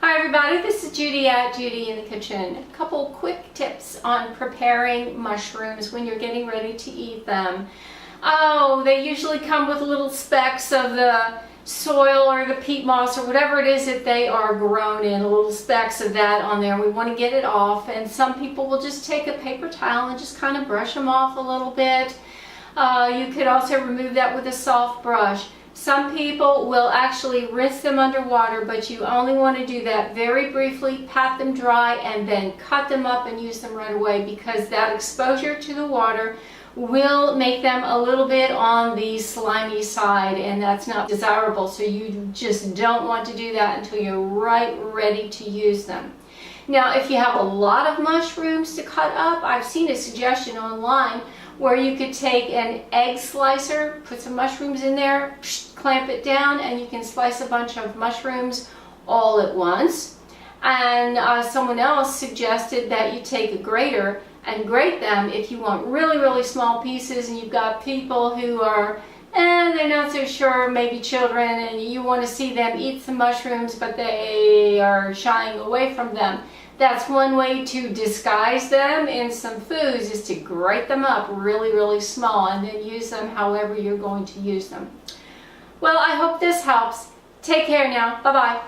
Hi everybody, this is Judy at Judy in the Kitchen. A couple quick tips on preparing mushrooms when you're getting ready to eat them. Oh, they usually come with little specks of the soil or the peat moss or whatever it is that they are grown in, little specks of that on there. We want to get it off, and some people will just take a paper towel and just kind of brush them off a little bit. You could also remove that with a soft brush. Some people will actually rinse them underwater, but you only want to do that very briefly, pat them dry, and then cut them up and use them right away, because that exposure to the water will make them a little bit on the slimy side, and that's not desirable. So you just don't want to do that until you're right ready to use them. Now, if you have a lot of mushrooms to cut up, I've seen a suggestion online where you could take an egg slicer, put some mushrooms in there, clamp it down, and you can slice a bunch of mushrooms all at once. And someone else suggested that you take a grater and grate them if you want really, really small pieces, and you've got people who are, they're not so sure, maybe children, and you want to see them eat some mushrooms, but they are shying away from them. That's one way to disguise them in some foods, is to grate them up really, really small and then use them however you're going to use them. Well, I hope this helps. Take care now. Bye-bye.